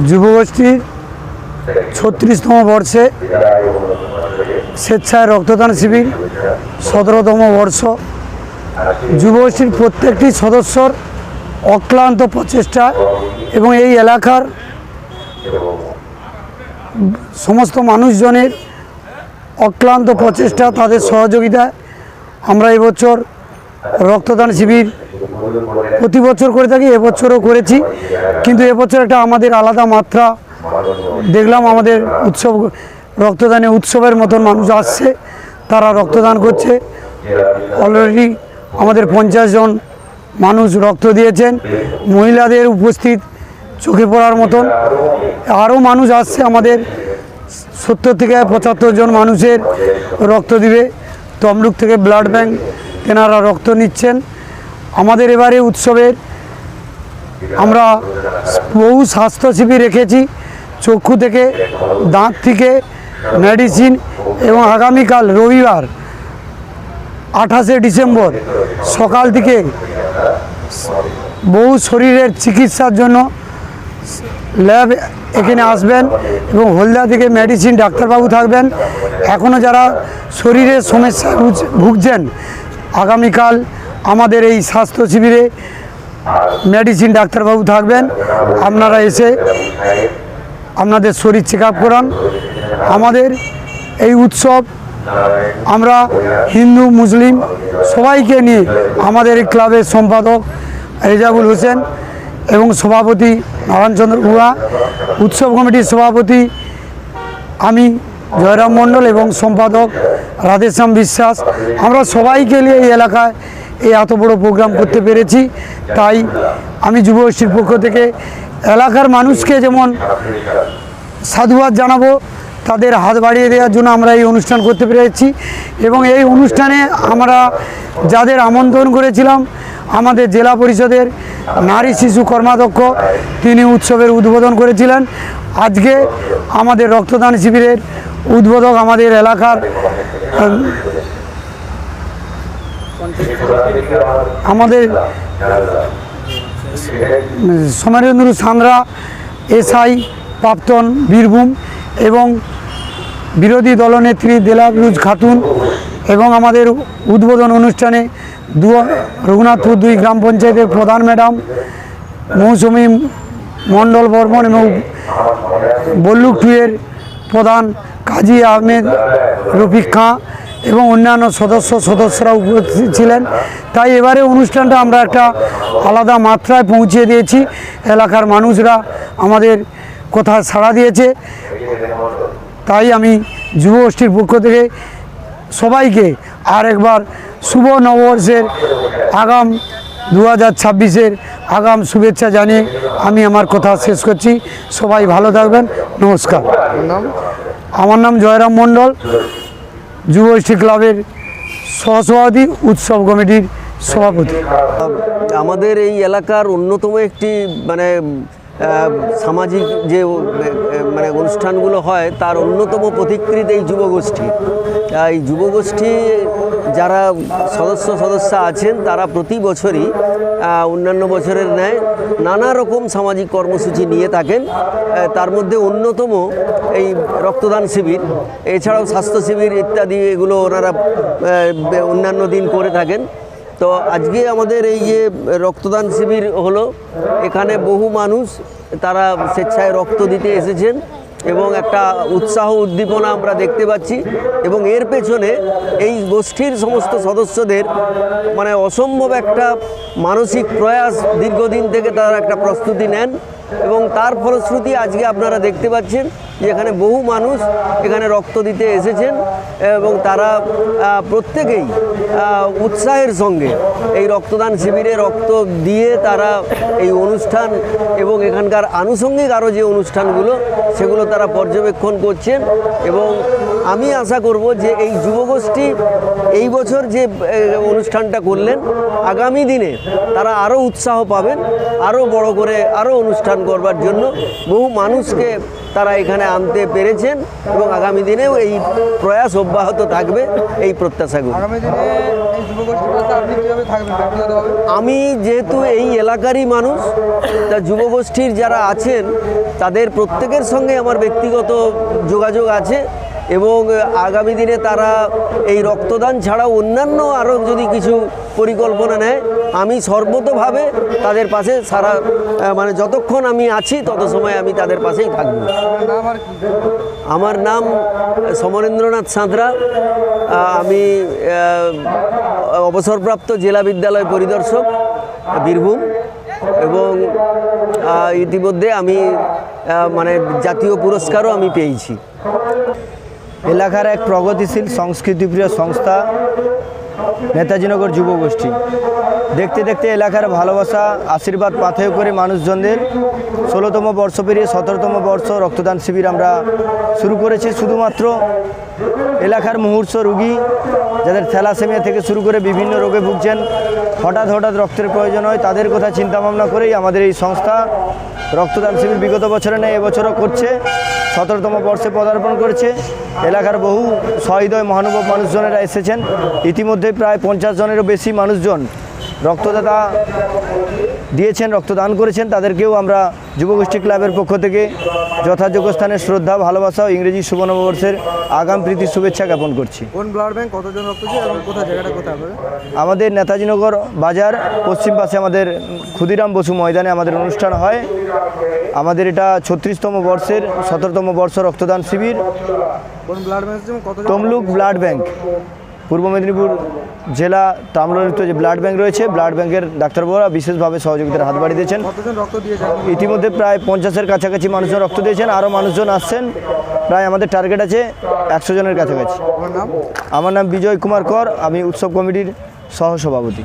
যুবগোষ্ঠীর ৩৬তম বর্ষে স্বেচ্ছায় রক্তদান শিবির ১৭তম বর্ষ। যুবগোষ্ঠীর প্রত্যেকটি সদস্যর অক্লান্ত প্রচেষ্টা এবং এই এলাকার সমস্ত মানুষজনের অক্লান্ত প্রচেষ্টা, তাদের সহযোগিতায় আমরা এবছর রক্তদান শিবির প্রতি বছর করে থাকি, এবছরও করেছি। কিন্তু এবছর একটা আমাদের আলাদা মাত্রা দেখলাম। আমাদের উৎসব, রক্তদানে উৎসবের মতন মানুষ আসছে, তারা রক্তদান করছে। অলরেডি আমাদের 50 জন মানুষ রক্ত দিয়েছেন। মহিলাদের উপস্থিত চোখে পড়ার মতন আরও মানুষ আসছে। আমাদের 70 থেকে 75 জন মানুষের রক্ত দিবে। তমলুক থেকে ব্লাড ব্যাংক তেনারা রক্ত নিচ্ছেন। আমাদের এবারে উৎসবের আমরা বহু স্বাস্থ্য শিবির রেখেছি, চক্ষু থেকে, দাঁত থেকে, মেডিসিন, এবং আগামীকাল রবিবার 28শে ডিসেম্বর সকাল থেকে বহু শরীরের চিকিৎসার জন্য ল্যাব এখানে আসবেন এবং হলদা থেকে মেডিসিন ডাক্তারবাবু থাকবেন। এখনও যারা শরীরের সমস্যায় ভুগছেন, আগামীকাল আমাদের এই স্বাস্থ্য শিবিরে মেডিসিন ডাক্তারবাবু থাকবেন। আপনারা এসে আপনাদের শরীর চেক আপ করান। আমাদের এই উৎসব আমরা হিন্দু মুসলিম সবাইকে নিয়ে, আমাদের এই ক্লাবের সম্পাদক রেজাবুল হোসেন এবং সভাপতি নারায়ণচন্দ্র গুহা, উৎসব কমিটির সভাপতি আমি জয়রাম মণ্ডল এবং সম্পাদক রাধেশ্যাম বিশ্বাস, আমরা সবাইকে নিয়ে এই এলাকায় এই এত বড় প্রোগ্রাম করতে পেরেছি। তাই আমি যুবগোষ্ঠীর পক্ষ থেকে এলাকার মানুষকে যেমন সাধুবাদ জানাবো, তাদের হাত বাড়িয়ে দেওয়ার জন্য আমরা এই অনুষ্ঠান করতে পেরেছি। এবং এই অনুষ্ঠানে আমরা যাদের আমন্ত্রণ করেছিলাম, আমাদের জেলা পরিষদের নারী শিশু কর্মাধ্যক্ষ তিনি উৎসবের উদ্বোধন করেছিলেন। আজকে আমাদের রক্তদান শিবিরের উদ্বোধক আমাদের এলাকার আমাদের সমরেন্দ্র সান্দ্রা এসআই প্রাক্তন বীরভূম, এবং বিরোধী দলনেত্রী দেলাবরুজ খাতুন, এবং আমাদের উদ্বোধন অনুষ্ঠানে রঘুনাথপুর 2 গ্রাম পঞ্চায়েতের প্রধান ম্যাডাম মৌসুমী মণ্ডল বর্মন এবং বল্লুক 2 এর প্রধান কাজী আহমেদ রফিক খাঁ এবং অন্যান্য সদস্যরা উপস্থিত ছিলেন। তাই এবারে অনুষ্ঠানটা আমরা একটা আলাদা মাত্রায় পৌঁছে দিয়েছি। এলাকার মানুষরা আমাদের কথা সাড়া দিয়েছে। তাই আমি যুবগোষ্ঠীর পক্ষ থেকে সবাইকে আরেকবার শুভ নববর্ষের আগাম 2026-এর আগাম শুভেচ্ছা জানিয়ে আমি আমার কথা শেষ করছি। সবাই ভালো থাকবেন, নমস্কার। আমার নাম জয়রাম মণ্ডল, যুবগোষ্ঠী ক্লাবের সহসভাপতি, উৎসব কমিটির সভাপতি। আমাদের এই এলাকার অন্যতম একটি সামাজিক যে অনুষ্ঠানগুলো হয় তার অন্যতম পথিকৃৎ এই যুবগোষ্ঠী। এই যুবগোষ্ঠী যারা সদস্য আছেন তারা প্রতি বছরই অন্যান্য বছরের ন্যায় নানা রকম সামাজিক কর্মসূচি নিয়ে থাকেন। তার মধ্যে অন্যতম এই রক্তদান শিবির, এছাড়াও স্বাস্থ্য শিবির ইত্যাদি এগুলো ওনারা অন্যান্য দিন করে থাকেন। তো আজকে আমাদের এই যে রক্তদান শিবির হলো, এখানে বহু মানুষ তারা স্বেচ্ছায় রক্ত দিতে এসেছেন এবং একটা উৎসাহ উদ্দীপনা আমরা দেখতে পাচ্ছি। এবং এর পেছনে এই গোষ্ঠীর সমস্ত সদস্যদের অসম্ভব একটা মানসিক প্রয়াস, দীর্ঘদিন থেকে তারা একটা প্রস্তুতি নেন এবং তার ফলশ্রুতি আজকে আপনারা দেখতে পাচ্ছেন যে এখানে বহু মানুষ এখানে রক্ত দিতে এসেছেন এবং তারা প্রত্যেকেই উৎসাহের সঙ্গে এই রক্তদান শিবিরে রক্ত দিয়ে তারা এই অনুষ্ঠান এবং এখানকার আনুষঙ্গিক আরও যে অনুষ্ঠানগুলো সেগুলো তারা পর্যবেক্ষণ করছেন। এবং আমি আশা করব যে এই যুবগোষ্ঠী এই বছর যে অনুষ্ঠানটা করলেন, আগামী দিনে তারা আরও উৎসাহ পাবেন, আরও বড় করে আরও অনুষ্ঠান করবার জন্য বহু মানুষকে তারা এখানে আনতে পেরেছেন এবং আগামী দিনেও এই প্রয়াস অব্যাহত থাকবে, এই প্রত্যাশাগুলো। আগামী দিনে এই যুবগোষ্ঠীর পাশে আপনি কীভাবে থাকবেন ব্যক্তিগতভাবে? আমি যেহেতু এই এলাকারই মানুষ, তা যুবগোষ্ঠীর যারা আছেন তাদের প্রত্যেকের সঙ্গে আমার ব্যক্তিগত যোগাযোগ আছে এবং আগামী দিনে তারা এই রক্তদান ছাড়াও অন্যান্য আরও যদি কিছু পরিকল্পনা নেয়, আমি সর্বতোভাবে তাদের পাশে মানে যতক্ষণ আমি আছি তত সময় আমি তাদের পাশেই থাকব। আপনার নাম আর কি? আমার নাম সমরেন্দ্রনাথ সাঁতরা। আমি অবসরপ্রাপ্ত জেলা বিদ্যালয় পরিদর্শক, বীরভূম, এবং ইতিমধ্যে আমি মানে জাতীয় পুরস্কারও আমি পেয়েছি। এলাকার এক প্রগতিশীল সংস্কৃতিপ্রিয় সংস্থা নেতাজিনগর যুবগোষ্ঠী। দেখতে দেখতে এলাকার ভালোবাসা আশীর্বাদ পাথেয় করে মানুষজনদের 16তম বর্ষ পেরিয়ে 17তম বর্ষ রক্তদান শিবির আমরা শুরু করেছি। শুধুমাত্র এলাকার মুমূর্ষু রোগী যাদের থ্যালাসেমিয়া থেকে শুরু করে বিভিন্ন রোগে ভুগছেন, হঠাৎ রক্তের প্রয়োজন হয়, তাদের কথা চিন্তা ভাবনা করেই আমাদের এই সংস্থা রক্তদান শিবির বিগত বছরে নেই এবছরও করছে। 17তম বর্ষে পদার্পণ করেছে। এলাকার বহু সহৃদয় মহানুভব মানুষজনেরা এসেছেন। ইতিমধ্যে প্রায় 50 জনেরও বেশি মানুষজন রক্তদাতা দিয়েছেন, রক্তদান করেছেন। তাদেরকেও আমরা যুবগোষ্ঠী ক্লাবের পক্ষ থেকে যথাযোগ্য স্থানে শ্রদ্ধা, ভালোবাসা ও ইংরেজি শুভ নববর্ষের আগাম প্রীতি শুভেচ্ছা জ্ঞাপন করছি। কোন ব্লাড ব্যাংক, কতজন রক্ত দিচ্ছে এবং কোথায়, জায়গাটা কোথায় হবে? আমাদের নেতাজিনগর বাজার পশ্চিম পাশে আমাদের ক্ষুদিরাম বসু ময়দানে আমাদের অনুষ্ঠান হয়। আমাদের এটা 36তম বর্ষের 17তম বর্ষ রক্তদান শিবির। কোন ব্লাড ব্যাংক এবং কতজন? তমলুক ব্লাড ব্যাংক, পূর্ব মেদিনীপুর জেলা তাম্রলিপ্ত যে ব্লাড ব্যাংক রয়েছে, ব্লাড ব্যাংকের ডাক্তারবাবুরা বিশেষভাবে সহযোগিতার হাত বাড়িয়ে দিয়েছেন। কতজন রক্ত দিয়েছেন? ইতিমধ্যে প্রায় 50-এর কাছাকাছি মানুষজন রক্ত দিয়েছেন, আরও মানুষজন আসছেন। প্রায় আমাদের টার্গেট আছে 100 জনের কাছাকাছি। আমার নাম? আমার নাম বিজয় কুমার কর, আমি উৎসব কমিটির সহসভাপতি।